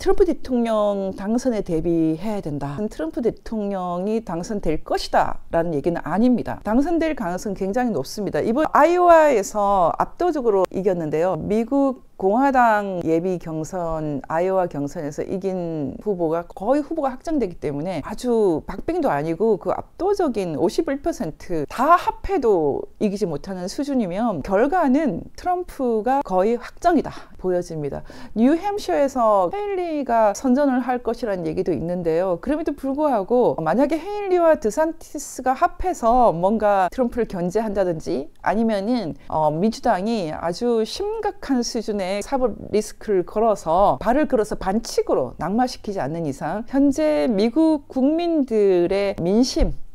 트럼프 대통령 당선에 대비해야 된다. 트럼프 대통령이 당선될 것이다 라는 얘기는 아닙니다. 당선될 가능성은 굉장히 높습니다. 이번 아이오와에서 압도적으로 이겼는데요. 미국 공화당 예비 경선, 아이오와 경선에서 이긴 후보가 거의 후보가 확정되기 때문에 아주 박빙도 아니고 그 압도적인 51% 다 합해도 이기지 못하는 수준이면 결과는 트럼프가 거의 확정이다 보여집니다. 뉴햄셔에서 헤일리가 선전을 할 것이라는 얘기도 있는데요. 그럼에도 불구하고 만약에 헤일리와 드산티스가 합해서 뭔가 트럼프를 견제한다든지 아니면은 민주당이 아주 심각한 수준의 사법 리스크를 걸어서 발을 걸어서 반칙으로 낙마시키지 않는 이상 현재 미국 국민들의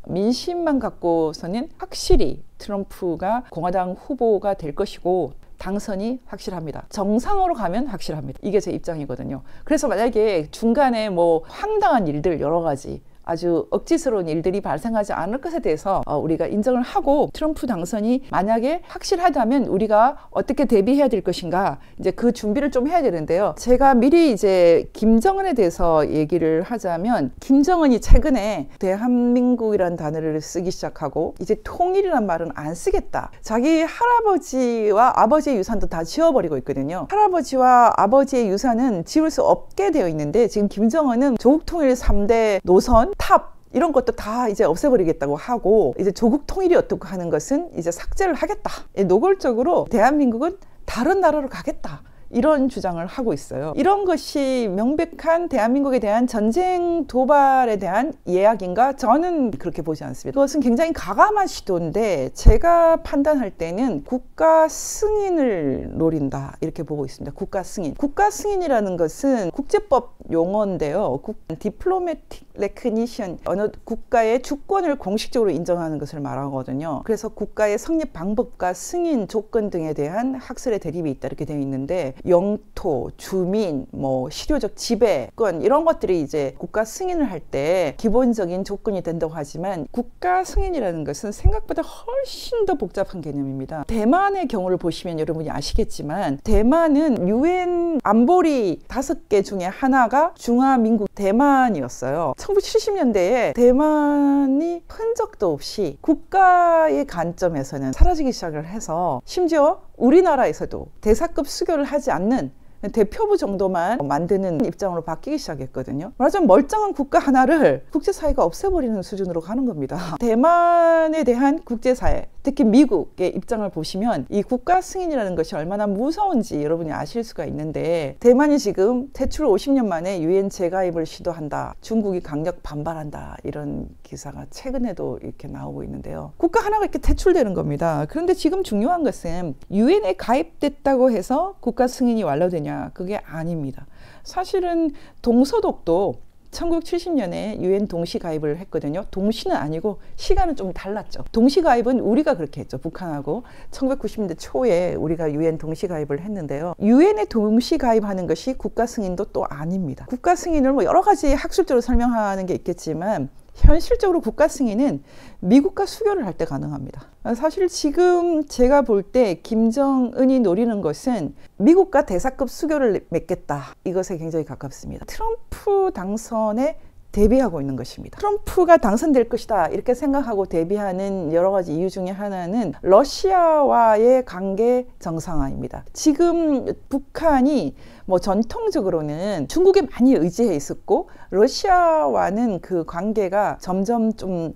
민심만 갖고서는 확실히 트럼프가 공화당 후보가 될 것이고 당선이 확실합니다. 정상으로 가면 확실합니다. 이게 제 입장이거든요. 그래서 만약에 중간에 뭐 황당한 일들 여러 가지 아주 억지스러운 일들이 발생하지 않을 것에 대해서 우리가 인정을 하고 트럼프 당선이 만약에 확실하다면 우리가 어떻게 대비해야 될 것인가 이제 그 준비를 좀 해야 되는데요. 제가 미리 이제 김정은에 대해서 얘기를 하자면 김정은이 최근에 대한민국이라는 단어를 쓰기 시작하고 이제 통일이란 말은 안 쓰겠다. 자기 할아버지와 아버지의 유산도 다 지워버리고 있거든요. 할아버지와 아버지의 유산은 지울 수 없게 되어 있는데 지금 김정은은 조국 통일 3대 노선 탑 이런 것도 다 이제 없애버리겠다고 하고 이제 조국 통일이 어떻고 하는 것은 이제 삭제를 하겠다. 노골적으로 대한민국은 다른 나라로 가겠다. 이런 주장을 하고 있어요. 이런 것이 명백한 대한민국에 대한 전쟁 도발에 대한 예약인가? 저는 그렇게 보지 않습니다. 그것은 굉장히 가감한 시도인데 제가 판단할 때는 국가 승인을 노린다 이렇게 보고 있습니다. 국가 승인. 국가 승인이라는 것은 국제법 용어인데요. 디플로매틱 레크니션 어느 국가의 주권을 공식적으로 인정하는 것을 말하거든요. 그래서 국가의 성립 방법과 승인 조건 등에 대한 학설의 대립이 있다 이렇게 되어 있는데 영토, 주민, 뭐 실효적 지배권 이런 것들이 이제 국가 승인을 할 때 기본적인 조건이 된다고 하지만 국가 승인이라는 것은 생각보다 훨씬 더 복잡한 개념입니다. 대만의 경우를 보시면 여러분이 아시겠지만 대만은 UN 안보리 5개 중에 하나가 중화민국 대만이었어요. 1970년대에 대만이 흔적도 없이 국가의 관점에서는 사라지기 시작을 해서 심지어 우리나라에서도 대사급 수교를 하지 않는 대표부 정도만 만드는 입장으로 바뀌기 시작했거든요. 말하자면 멀쩡한 국가 하나를 국제사회가 없애버리는 수준으로 가는 겁니다. 대만에 대한 국제사회, 특히 미국의 입장을 보시면 이 국가 승인이라는 것이 얼마나 무서운지 여러분이 아실 수가 있는데 대만이 지금 퇴출 50년 만에 UN 재가입을 시도한다. 중국이 강력 반발한다. 이런 기사가 최근에도 이렇게 나오고 있는데요. 국가 하나가 이렇게 퇴출되는 겁니다. 그런데 지금 중요한 것은 UN에 가입됐다고 해서 국가 승인이 완료되냐? 그게 아닙니다. 사실은 동서독도 1970년에 UN 동시 가입을 했거든요. 동시는 아니고 시간은 좀 달랐죠. 동시 가입은 우리가 그렇게 했죠. 북한하고 1990년대 초에 우리가 UN 동시 가입을 했는데요. UN에 동시 가입하는 것이 국가 승인도 또 아닙니다. 국가 승인을 뭐 여러 가지 학술적으로 설명하는 게 있겠지만 현실적으로 국가 승인은 미국과 수교를 할 때 가능합니다. 사실 지금 제가 볼 때 김정은이 노리는 것은 미국과 대사급 수교를 맺겠다. 이것에 굉장히 가깝습니다. 트럼프 당선에 대비하고 있는 것입니다. 트럼프가 당선될 것이다 이렇게 생각하고 대비하는 여러 가지 이유 중에 하나는 러시아와의 관계 정상화입니다. 지금 북한이 뭐 전통적으로는 중국에 많이 의지해 있었고 러시아와는 그 관계가 점점 좀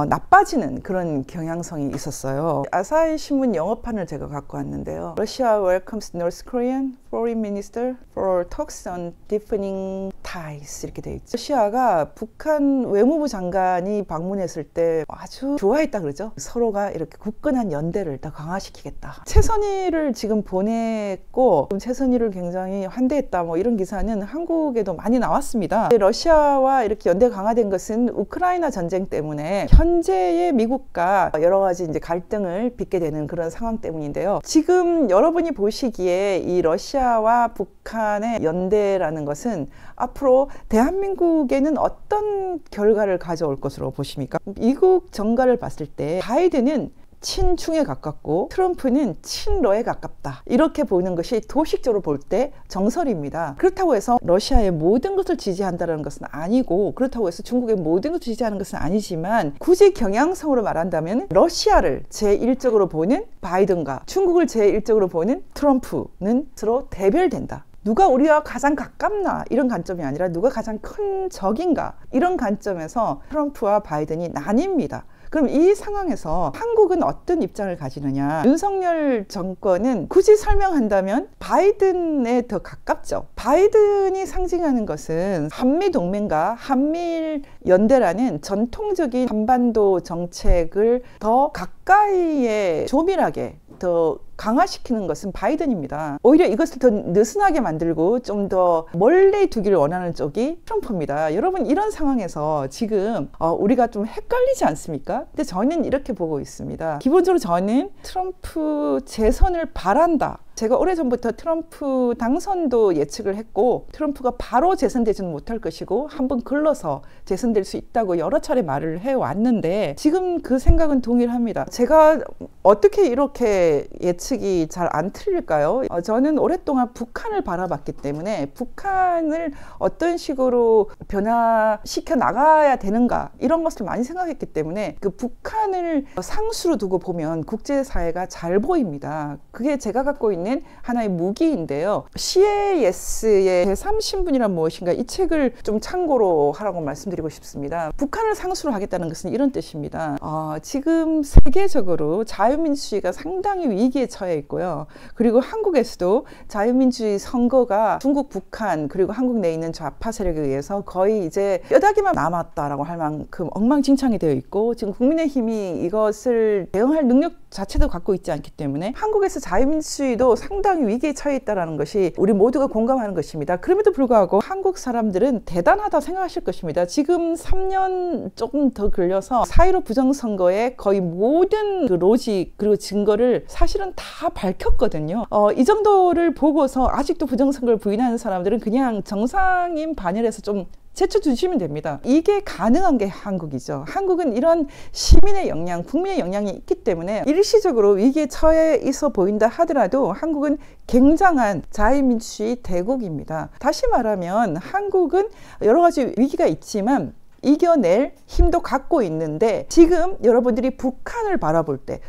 나빠지는 그런 경향성이 있었어요. 아사히 신문 영어판을 제가 갖고 왔는데요. Russia welcomes North Korean Foreign Minister for talks on deepening ties 이렇게 돼 있죠. 러시아가 북한 외무부 장관이 방문했을 때 아주 좋아했다 그러죠. 서로가 이렇게 굳건한 연대를 더 강화시키겠다. 최선희를 지금 보냈고 최선희를 굉장히 환대했다 뭐 이런 기사는 한국에도 많이 나왔습니다. 러시아와 이렇게 연대 강화된 것은 우크라이나 전쟁 때문에 현재의 미국과 여러 가지 이제 갈등을 빚게 되는 그런 상황 때문인데요. 지금 여러분이 보시기에 이 러시아와 북한의 연대라는 것은 앞으로 대한민국에는 어떤 결과를 가져올 것으로 보십니까? 미국 정가를 봤을 때 바이든은 친중에 가깝고 트럼프는 친러에 가깝다. 이렇게 보이는 것이 도식적으로 볼 때 정설입니다. 그렇다고 해서 러시아의 모든 것을 지지한다는 것은 아니고, 그렇다고 해서 중국의 모든 것을 지지하는 것은 아니지만, 굳이 경향성으로 말한다면 러시아를 제1적으로 보는 바이든과 중국을 제1적으로 보는 트럼프는 서로 대별된다. 누가 우리와 가장 가깝나 이런 관점이 아니라 누가 가장 큰 적인가 이런 관점에서 트럼프와 바이든이 나뉩니다. 그럼 이 상황에서 한국은 어떤 입장을 가지느냐. 윤석열 정권은 굳이 설명한다면 바이든에 더 가깝죠. 바이든이 상징하는 것은 한미동맹과 한미연대라는 전통적인 한반도 정책을 더 가까이에 조밀하게 더 강화시키는 것은 바이든입니다. 오히려 이것을 더 느슨하게 만들고 좀 더 멀리 두기를 원하는 쪽이 트럼프입니다. 여러분, 이런 상황에서 지금 우리가 좀 헷갈리지 않습니까? 근데 저는 이렇게 보고 있습니다. 기본적으로 저는 트럼프 재선을 바란다. 제가 오래전부터 트럼프 당선도 예측을 했고, 트럼프가 바로 재선되지는 못할 것이고 한번 글러서 재선될 수 있다고 여러 차례 말을 해왔는데, 지금 그 생각은 동일합니다. 제가 어떻게 이렇게 예측이 잘 안 틀릴까요? 저는 오랫동안 북한을 바라봤기 때문에 북한을 어떤 식으로 변화시켜 나가야 되는가 이런 것을 많이 생각했기 때문에 그 북한을 상수로 두고 보면 국제사회가 잘 보입니다. 그게 제가 갖고 있는 하나의 무기인데요. CAS의 제3신분이란 무엇인가, 이 책을 좀 참고로 하라고 말씀드리고 싶습니다. 북한을 상수로 하겠다는 것은 이런 뜻입니다. 지금 세계적으로 자유민주주의가 상당히 위기에 처해 있고요. 그리고 한국에서도 자유민주주의 선거가 중국, 북한 그리고 한국 내에 있는 좌파 세력에 의해서 거의 이제 뼈다귀만 남았다라고 할 만큼 엉망진창이 되어 있고, 지금 국민의힘이 이것을 대응할 능력 자체도 갖고 있지 않기 때문에 한국에서 자유민주주의도 상당히 위기에 처해 있다는 것이 우리 모두가 공감하는 것입니다. 그럼에도 불구하고 한국 사람들은 대단하다 생각하실 것입니다. 지금 3년 조금 더 걸려서 4.15 부정선거의 거의 모든 그 로직 그리고 증거를 사실은 다 밝혔거든요. 이 정도를 보고서 아직도 부정선거를 부인하는 사람들은 그냥 정상인 반열에서 좀 제쳐주시면 됩니다. 이게 가능한 게 한국이죠. 한국은 이런 시민의 역량, 국민의 역량이 있기 때문에 일시적으로 위기에 처해 있어 보인다 하더라도 한국은 굉장한 자유민주주의 대국입니다. 다시 말하면 한국은 여러 가지 위기가 있지만 이겨낼 힘도 갖고 있는데, 지금 여러분들이 북한을 바라볼 때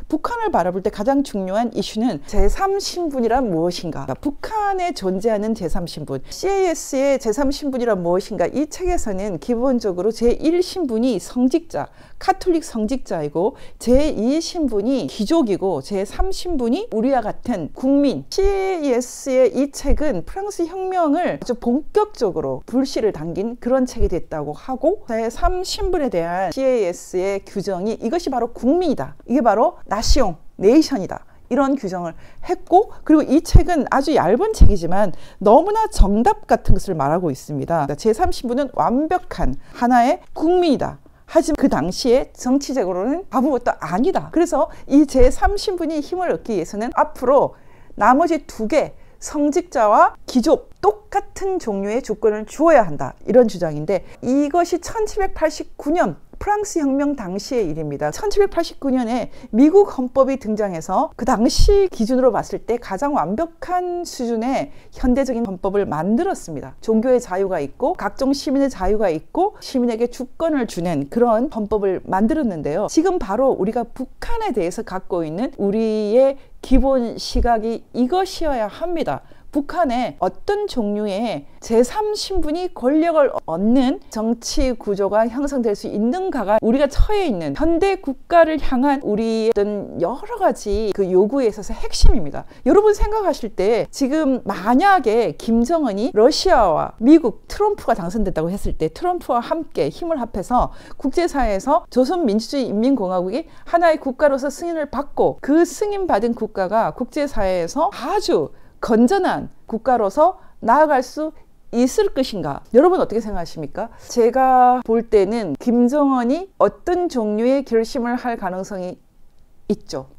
가장 중요한 이슈는 제3신분이란 무엇인가, 북한에 존재하는 제3신분, CAS의 제3신분이란 무엇인가. 이 책에서는 기본적으로 제1신분이 성직자, 카톨릭 성직자이고, 제2신분이 귀족이고, 제3신분이 우리와 같은 국민. CAS의 이 책은 프랑스 혁명을 아주 본격적으로 불씨를 당긴 그런 책이 됐다고 하고, 제3신분에 대한 CAS의 규정이 이것이 바로 국민이다, 이게 바로 나시옹, 네이션이다, 이런 규정을 했고, 그리고 이 책은 아주 얇은 책이지만 너무나 정답 같은 것을 말하고 있습니다. 제3신분은 완벽한 하나의 국민이다. 하지만 그 당시에 정치적으로는 아무것도 아니다. 그래서 이 제3신분이 힘을 얻기 위해서는 앞으로 나머지 두 개, 성직자와 귀족, 똑같은 종류의 조건을 주어야 한다, 이런 주장인데, 이것이 1789년 프랑스 혁명 당시의 일입니다. 1789년에 미국 헌법이 등장해서 그 당시 기준으로 봤을 때 가장 완벽한 수준의 현대적인 헌법을 만들었습니다. 종교의 자유가 있고 각종 시민의 자유가 있고 시민에게 주권을 주는 그런 헌법을 만들었는데요. 지금 바로 우리가 북한에 대해서 갖고 있는 우리의 기본 시각이 이것이어야 합니다. 북한에 어떤 종류의 제3신분이 권력을 얻는 정치 구조가 형성될 수 있는가가 우리가 처해 있는 현대 국가를 향한 우리의 어떤 여러 가지 그 요구에 있어서 핵심입니다. 여러분 생각하실 때 지금 만약에 김정은이 러시아와 미국, 트럼프가 당선됐다고 했을 때 트럼프와 함께 힘을 합해서 국제사회에서 조선민주주의인민공화국이 하나의 국가로서 승인을 받고, 그 승인받은 국가가 국제사회에서 아주 건전한 국가로서 나아갈 수 있을 것인가? 여러분 어떻게 생각하십니까? 제가 볼 때는 김정은이 어떤 종류의 결심을 할 가능성이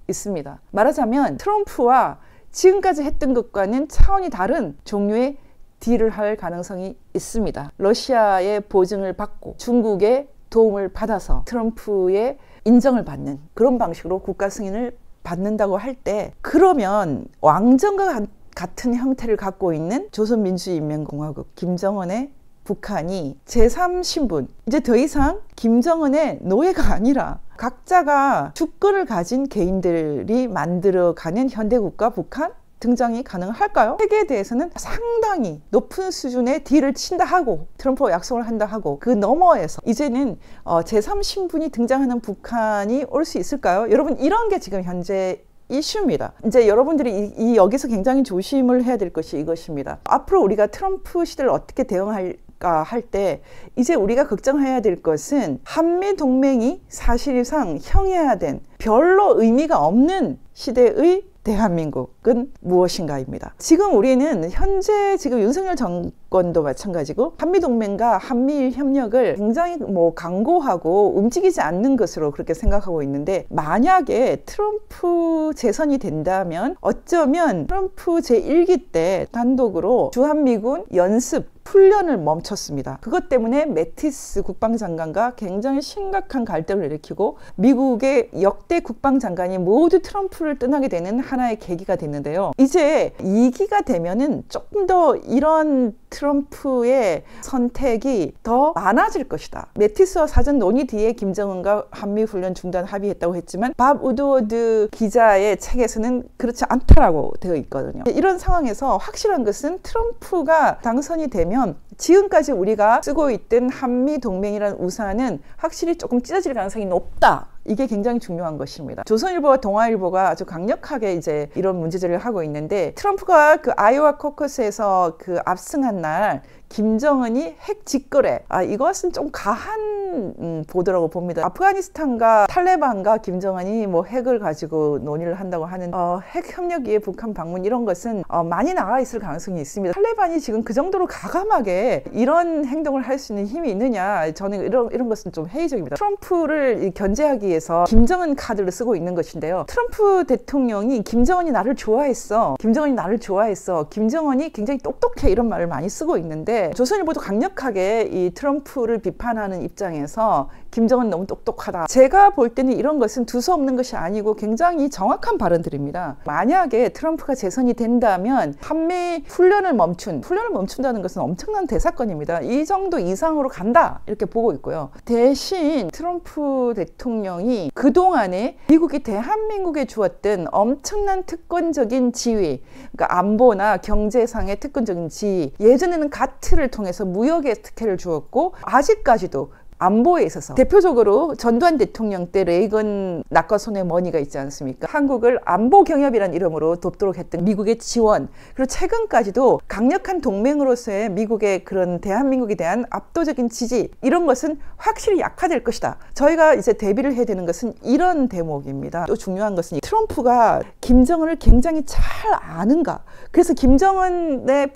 있습니다. 말하자면 트럼프와 지금까지 했던 것과는 차원이 다른 종류의 딜을 할 가능성이 있습니다. 러시아의 보증을 받고 중국의 도움을 받아서 트럼프의 인정을 받는 그런 방식으로 국가 승인을 받는다고 할 때, 그러면 왕정과 같은 형태를 갖고 있는 조선민주인민공화국 김정은의 북한이 제3신분, 이제 더 이상 김정은의 노예가 아니라 각자가 주권을 가진 개인들이 만들어가는 현대국가 북한 등장이 가능할까요? 세계에 대해서는 상당히 높은 수준의 딜을 친다 하고 트럼프와 약속을 한다 하고, 그 너머에서 이제는 제3신분이 등장하는 북한이 올 수 있을까요? 여러분, 이런 게 지금 현재 이슈입니다. 이제 여러분들이 여기서 굉장히 조심을 해야 될 것이 이것입니다. 앞으로 우리가 트럼프 시대를 어떻게 대응할까 할 때 이제 우리가 걱정해야 될 것은 한미 동맹이 사실상 형해화된 별로 의미가 없는 시대의 대한민국은 무엇인가입니다. 지금 우리는 현재 지금 윤석열 정권도 마찬가지고 한미동맹과 한미일 협력을 굉장히 강고하고 움직이지 않는 것으로 그렇게 생각하고 있는데, 만약에 트럼프 재선이 된다면 어쩌면 트럼프 제1기 때 단독으로 주한미군 연습 훈련을 멈췄습니다. 그것 때문에 매티스 국방장관과 굉장히 심각한 갈등을 일으키고 미국의 역대 국방장관이 모두 트럼프를 떠나게 되는 하나의 계기가 됐는데요. 이제 2기가 되면은 조금 더 이런 트럼프의 선택이 더 많아질 것이다. 매티스와 사전 논의 뒤에 김정은과 한미훈련 중단 합의했다고 했지만 밥 우드워드 기자의 책에서는 그렇지 않다라고 되어 있거든요. 이런 상황에서 확실한 것은 트럼프가 당선이 되면 지금까지 우리가 쓰고 있던 한미동맹이라는 우산은 확실히 조금 찢어질 가능성이 높다. 이게 굉장히 중요한 것입니다. 조선일보와 동아일보가 아주 강력하게 이제 이런 문제제기를 하고 있는데, 트럼프가 그 아이오와 코커스에서 그 압승한 날 김정은이 핵 직거래, 이것은 좀 과한 보도라고 봅니다. 아프가니스탄과 탈레반과 김정은이 핵을 가지고 논의를 한다고 하는 핵 협력위의 북한 방문, 이런 것은 많이 나가 있을 가능성이 있습니다. 탈레반이 지금 그 정도로 가감하게 이런 행동을 할 수 있는 힘이 있느냐, 저는 이런 것은 좀 회의적입니다. 트럼프를 견제하기 위해서 김정은 카드를 쓰고 있는 것인데요. 트럼프 대통령이 김정은이 나를 좋아했어, 김정은이 나를 좋아했어, 김정은이 굉장히 똑똑해, 이런 말을 많이 쓰고 있는데, 조선일보도 강력하게 이 트럼프를 비판하는 입장에서 김정은 너무 똑똑하다. 제가 볼 때는 이런 것은 두서없는 것이 아니고 굉장히 정확한 발언들입니다. 만약에 트럼프가 재선이 된다면 한미 훈련을 멈춘다는 것은 엄청난 대사건입니다. 이 정도 이상으로 간다, 이렇게 보고 있고요. 대신 트럼프 대통령이 그동안에 미국이 대한민국에 주었던 엄청난 특권적인 지위, 그러니까 안보나 경제상의 특권적인 지위, 예전에는 가트를 통해서 무역의 특혜를 주었고, 아직까지도 안보에 있어서 대표적으로 전두환 대통령 때 레이건 낙과 손에 머니가 있지 않습니까? 한국을 안보 경협이라는 이름으로 돕도록 했던 미국의 지원, 그리고 최근까지도 강력한 동맹으로서의 미국의 그런 대한민국에 대한 압도적인 지지, 이런 것은 확실히 약화될 것이다. 저희가 이제 대비를 해야 되는 것은 이런 대목입니다. 또 중요한 것은 트럼프가 김정은을 굉장히 잘 아는가. 그래서 김정은의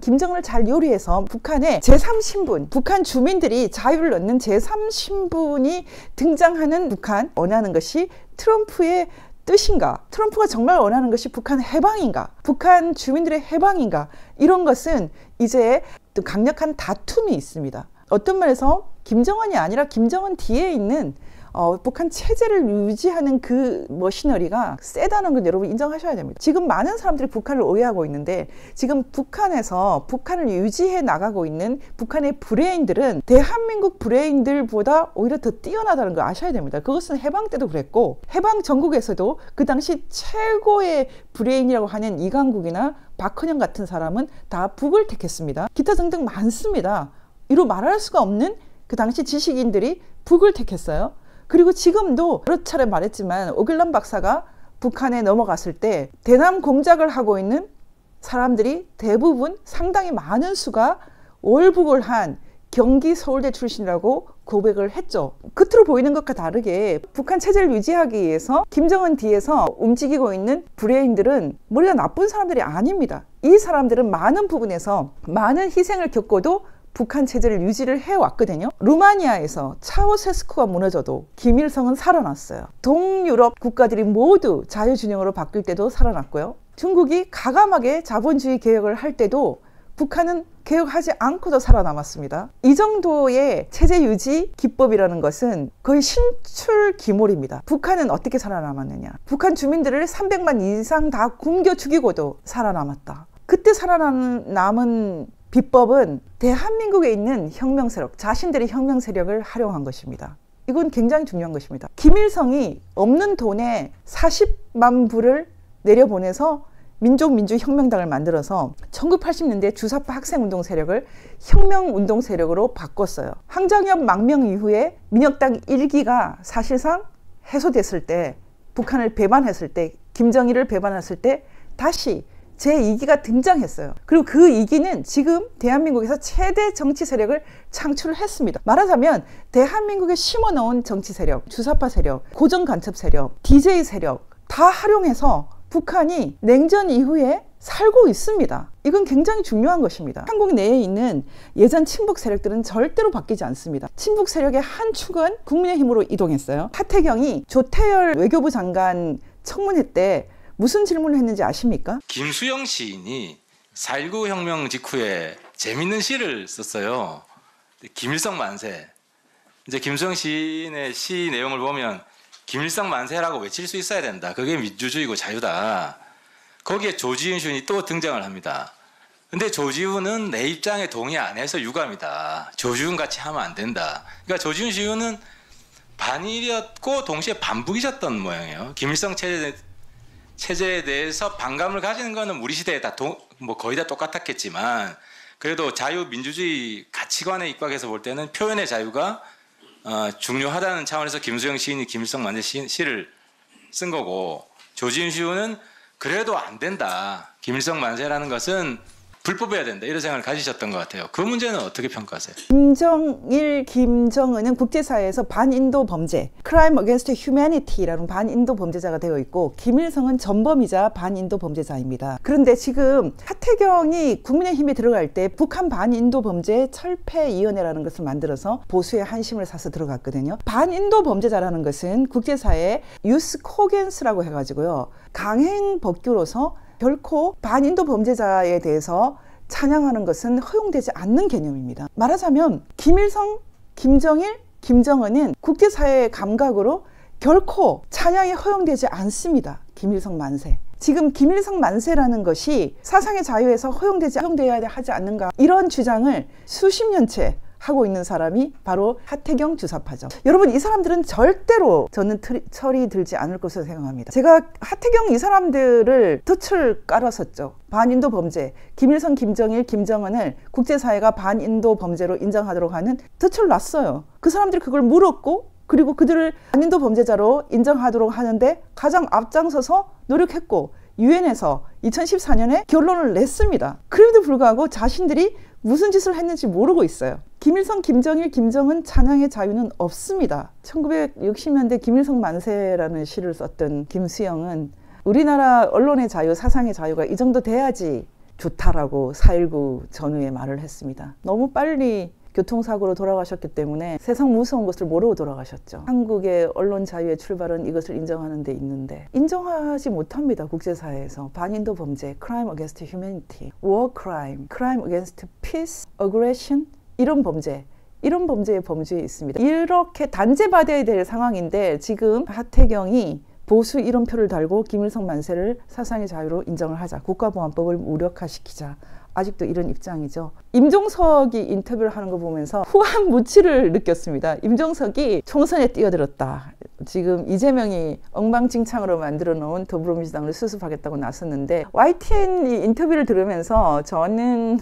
김정은을 잘 요리해서 북한의 제3신분, 북한 주민들이 자유를 얻는 제3신분이 등장하는 북한, 원하는 것이 트럼프의 뜻인가? 트럼프가 정말 원하는 것이 북한 해방인가? 북한 주민들의 해방인가? 이런 것은 이제 또 강력한 다툼이 있습니다. 어떤 면에서 김정은이 아니라 김정은 뒤에 있는 북한 체제를 유지하는 그 머시너리가 세다는 건 여러분 인정하셔야 됩니다. 지금 많은 사람들이 북한을 오해하고 있는데, 지금 북한에서 북한을 유지해 나가고 있는 북한의 브레인들은 대한민국 브레인들보다 오히려 더 뛰어나다는 걸 아셔야 됩니다. 그것은 해방 때도 그랬고, 해방 전국에서도 그 당시 최고의 브레인이라고 하는 이강국이나 박헌영 같은 사람은 다 북을 택했습니다. 기타 등등 많습니다. 이로 말할 수가 없는 그 당시 지식인들이 북을 택했어요. 그리고 지금도 여러 차례 말했지만 오길남 박사가 북한에 넘어갔을 때 대남 공작을 하고 있는 사람들이 대부분 상당히 많은 수가 월북을 한 경기 서울대 출신이라고 고백을 했죠. 겉으로 보이는 것과 다르게 북한 체제를 유지하기 위해서 김정은 뒤에서 움직이고 있는 브레인들은 머리가 나쁜 사람들이 아닙니다. 이 사람들은 많은 부분에서 많은 희생을 겪고도 북한 체제를 유지를 해왔거든요. 루마니아에서 차우세스쿠가 무너져도 김일성은 살아났어요. 동유럽 국가들이 모두 자유준영으로 바뀔 때도 살아났고요. 중국이 가감하게 자본주의 개혁을 할 때도 북한은 개혁하지 않고도 살아남았습니다. 이 정도의 체제 유지 기법이라는 것은 거의 신출귀몰입니다. 북한은 어떻게 살아남았느냐. 북한 주민들을 300만 이상 다 굶겨 죽이고도 살아남았다. 그때 살아남은 비법은 대한민국에 있는 혁명 세력, 자신들의 혁명 세력을 활용한 것입니다. 이건 굉장히 중요한 것입니다. 김일성이 없는 돈에 40만 불을 내려보내서 민족민주혁명당을 만들어서 1980년대 주사파 학생운동 세력을 혁명운동 세력으로 바꿨어요. 항장혁 망명 이후에 민혁당 1기가 사실상 해소됐을 때, 북한을 배반했을 때, 김정일을 배반했을 때 다시 제2기가 등장했어요. 그리고 그 2기는 지금 대한민국에서 최대 정치 세력을 창출을 했습니다. 말하자면 대한민국에 심어놓은 정치 세력, 주사파 세력, 고정간첩 세력, DJ 세력 다 활용해서 북한이 냉전 이후에 살고 있습니다. 이건 굉장히 중요한 것입니다. 한국 내에 있는 예전 친북 세력들은 절대로 바뀌지 않습니다. 친북 세력의 한 축은 국민의힘으로 이동했어요. 하태경이 조태열 외교부 장관 청문회 때 무슨 질문을 했는지 아십니까? 김수영 시인이 4.19 혁명 직후에 재밌는 시를 썼어요. 김일성 만세. 이제 김수영 시인의 시 내용을 보면 김일성 만세라고 외칠 수 있어야 된다. 그게 민주주의고 자유다. 거기에 조지훈 시인이 또 등장을 합니다. 근데 조지훈은 내 입장에 동의 안 해서 유감이다. 조지훈 같이 하면 안 된다. 그러니까 조지훈 시인은 반일이었고 동시에 반북이셨던 모양이에요. 김일성 체제에 대해서 반감을 가지는 거는 우리 시대에 뭐 거의 다 똑같았겠지만 그래도 자유민주주의 가치관에 입각해서 볼 때는 표현의 자유가 중요하다는 차원에서 김수영 시인이 김일성 만세 시를 쓴 거고, 조지훈 시인은 그래도 안 된다. 김일성 만세라는 것은 불법해야 된다. 이런 생각을 가지셨던 것 같아요. 그 문제는 어떻게 평가하세요? 김정일, 김정은은 국제사회에서 반인도 범죄, Crime Against Humanity라는 반인도 범죄자가 되어 있고, 김일성은 전범이자 반인도 범죄자입니다. 그런데 지금 하태경이 국민의힘에 들어갈 때 북한 반인도 범죄 철폐위원회라는 것을 만들어서 보수의 한심을 사서 들어갔거든요. 반인도 범죄자라는 것은 국제사회에 유스 코겐스라고 해가지고요, 강행 법규로서 결코 반인도 범죄자에 대해서 찬양하는 것은 허용되지 않는 개념입니다. 말하자면 김일성, 김정일, 김정은은 국제사회의 감각으로 결코 찬양이 허용되지 않습니다. 김일성 만세. 지금 김일성 만세라는 것이 사상의 자유에서 허용되어야 하지 않는가, 이런 주장을 수십 년째 하고 있는 사람이 바로 하태경 주사파죠. 여러분, 이 사람들은 절대로 저는 철이 들지 않을 것으로 생각합니다. 제가 하태경 이 사람들을 덫을 깔았었죠. 반인도 범죄, 김일성, 김정일, 김정은을 국제사회가 반인도 범죄로 인정하도록 하는 덫을 놨어요. 그 사람들이 그걸 물었고, 그리고 그들을 반인도 범죄자로 인정하도록 하는데 가장 앞장서서 노력했고, 유엔에서 2014년에 결론을 냈습니다. 그럼에도 불구하고 자신들이 무슨 짓을 했는지 모르고 있어요. 김일성, 김정일, 김정은 찬양의 자유는 없습니다. 1960년대 김일성 만세라는 시를 썼던 김수영은 우리나라 언론의 자유, 사상의 자유가 이 정도 돼야지 좋다라고 4.19 전후에 말을 했습니다. 너무 빨리 교통사고로 돌아가셨기 때문에 세상 무서운 것을 모르고 돌아가셨죠. 한국의 언론 자유의 출발은 이것을 인정하는 데 있는데 인정하지 못합니다. 국제사회에서 반인도 범죄, Crime Against Humanity, War Crime, Crime Against Peace, Aggression, 이런 범죄의 범주에 있습니다. 이렇게 단죄받아야 될 상황인데 지금 하태경이 보수 이름표를 달고 김일성 만세를 사상의 자유로 인정을 하자, 국가보안법을 무력화시키자, 아직도 이런 입장이죠. 임종석이 인터뷰를 하는 거 보면서 후한 무치를 느꼈습니다. 임종석이 총선에 뛰어들었다. 지금 이재명이 엉망진창으로 만들어 놓은 더불어민주당을 수습하겠다고 나섰는데, YTN 인터뷰를 들으면서 저는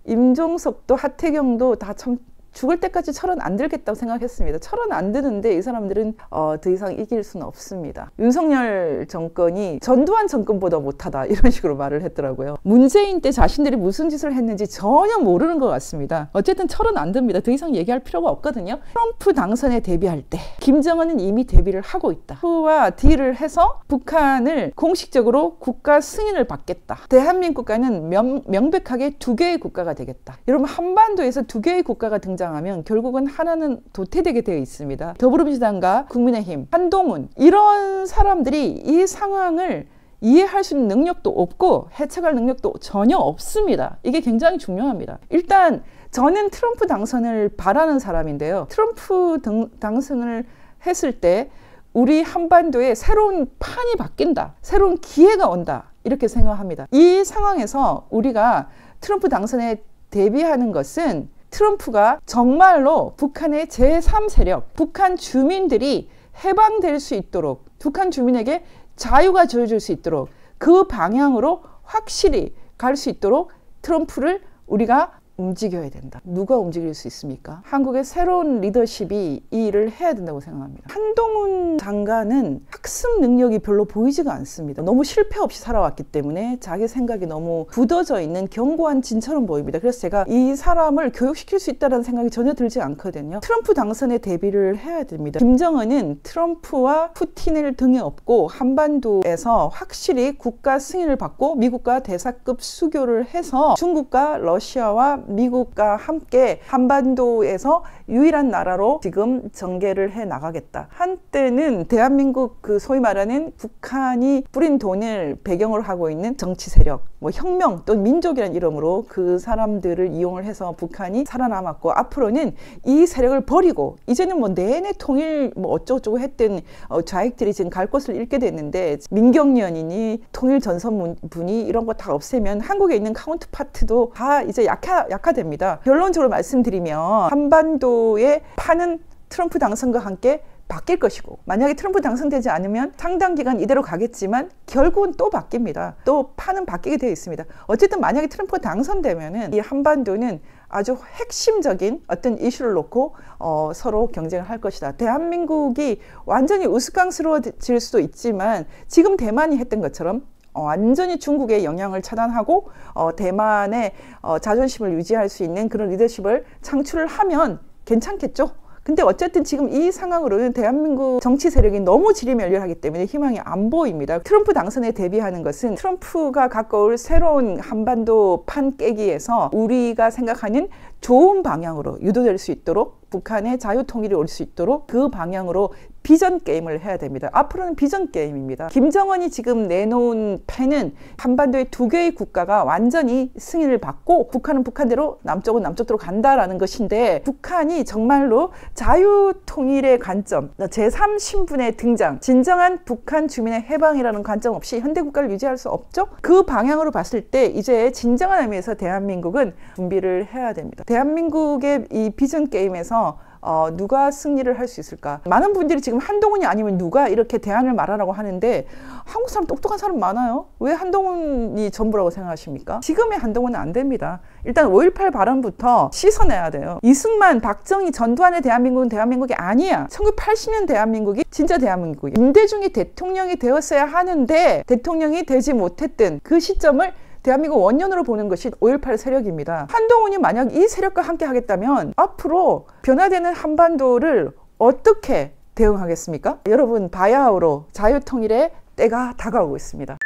임종석도 하태경도 다 참 죽을 때까지 철은 안 들겠다고 생각했습니다. 철은 안 드는데 이 사람들은 더 이상 이길 수는 없습니다. 윤석열 정권이 전두환 정권보다 못하다, 이런 식으로 말을 했더라고요. 문재인 때 자신들이 무슨 짓을 했는지 전혀 모르는 것 같습니다. 어쨌든 철은 안 듭니다. 더 이상 얘기할 필요가 없거든요. 트럼프 당선에 대비할 때 김정은은 이미 대비를 하고 있다. 트럼프와 딜을 해서 북한을 공식적으로 국가 승인을 받겠다. 대한민국과는 명백하게 두 개의 국가가 되겠다. 여러분, 한반도에서 두 개의 국가가 등장하면 결국은 하나는 도태되게 되어 있습니다. 더불어민주당과 국민의힘, 한동훈, 이런 사람들이 이 상황을 이해할 수 있는 능력도 없고 해석할 능력도 전혀 없습니다. 이게 굉장히 중요합니다. 일단 저는 트럼프 당선을 바라는 사람인데요. 트럼프 당선을 했을 때 우리 한반도에 새로운 판이 바뀐다. 새로운 기회가 온다. 이렇게 생각합니다. 이 상황에서 우리가 트럼프 당선에 대비하는 것은 트럼프가 정말로 북한의 제3세력, 북한 주민들이 해방될 수 있도록, 북한 주민에게 자유가 주어질 수 있도록 그 방향으로 확실히 갈 수 있도록 트럼프를 우리가 움직여야 된다. 누가 움직일 수 있습니까? 한국의 새로운 리더십이 이 일을 해야 된다고 생각합니다. 한동훈 장관은 학습 능력이 별로 보이지가 않습니다. 너무 실패 없이 살아왔기 때문에 자기 생각이 너무 굳어져 있는 견고한 진처럼 보입니다. 그래서 제가 이 사람을 교육시킬 수 있다는 생각이 전혀 들지 않거든요. 트럼프 당선에 대비를 해야 됩니다. 김정은은 트럼프와 푸틴을 등에 업고 한반도에서 확실히 국가 승인을 받고 미국과 대사급 수교를 해서 중국과 러시아와 미국과 함께 한반도에서 유일한 나라로 지금 전개를 해 나가겠다. 한때는 대한민국 그 소위 말하는 북한이 뿌린 돈을 배경으로 하고 있는 정치 세력, 뭐 혁명 또 민족이라는 이름으로 그 사람들을 이용을 해서 북한이 살아남았고, 앞으로는 이 세력을 버리고 이제는 뭐 내내 통일 뭐 어쩌고저쩌고 했던 좌익들이 지금 갈 곳을 잃게 됐는데, 민경련이니 통일 전선분이 이런 거 다 없애면 한국에 있는 카운트파트도 다 이제 약화됩니다. 결론적으로 말씀드리면 한반도의 판은 트럼프 당선과 함께 바뀔 것이고, 만약에 트럼프 당선되지 않으면 상당 기간 이대로 가겠지만 결국은 또 바뀝니다. 또 판은 바뀌게 되어 있습니다. 어쨌든 만약에 트럼프가 당선되면은 이 한반도는 아주 핵심적인 어떤 이슈를 놓고 서로 경쟁을 할 것이다. 대한민국이 완전히 우스꽝스러워질 수도 있지만 지금 대만이 했던 것처럼 완전히 중국의 영향을 차단하고 대만의 자존심을 유지할 수 있는 그런 리더십을 창출을 하면 괜찮겠죠. 근데 어쨌든 지금 이 상황으로는 대한민국 정치 세력이 너무 지리멸렬하기 때문에 희망이 안 보입니다. 트럼프 당선에 대비하는 것은 트럼프가 갖고 올 새로운 한반도 판 깨기에서 우리가 생각하는 좋은 방향으로 유도될 수 있도록, 북한의 자유통일이 올 수 있도록 그 방향으로 비전 게임을 해야 됩니다. 앞으로는 비전 게임입니다. 김정은이 지금 내놓은 펜은 한반도의 두 개의 국가가 완전히 승인을 받고 북한은 북한대로 남쪽은 남쪽대로 간다라는 것인데, 북한이 정말로 자유통일의 관점, 제3신분의 등장, 진정한 북한 주민의 해방이라는 관점 없이 현대국가를 유지할 수 없죠. 그 방향으로 봤을 때 이제 진정한 의미에서 대한민국은 준비를 해야 됩니다. 대한민국의 이 비전 게임에서 누가 승리를 할 수 있을까? 많은 분들이 지금 한동훈이 아니면 누가 이렇게 대안을 말하라고 하는데, 한국 사람 똑똑한 사람 많아요. 왜 한동훈이 전부라고 생각하십니까? 지금의 한동훈은 안 됩니다. 일단 5.18 발언부터 씻어내야 돼요. 이승만, 박정희, 전두환의 대한민국은 대한민국이 아니야. 1980년 대한민국이 진짜 대한민국이야. 임대중이 대통령이 되었어야 하는데 대통령이 되지 못했던 그 시점을 대한민국 원년으로 보는 것이 5.18 세력입니다. 한동훈이 만약 이 세력과 함께 하겠다면 앞으로 변화되는 한반도를 어떻게 대응하겠습니까? 여러분, 바야흐로 자유통일의 때가 다가오고 있습니다.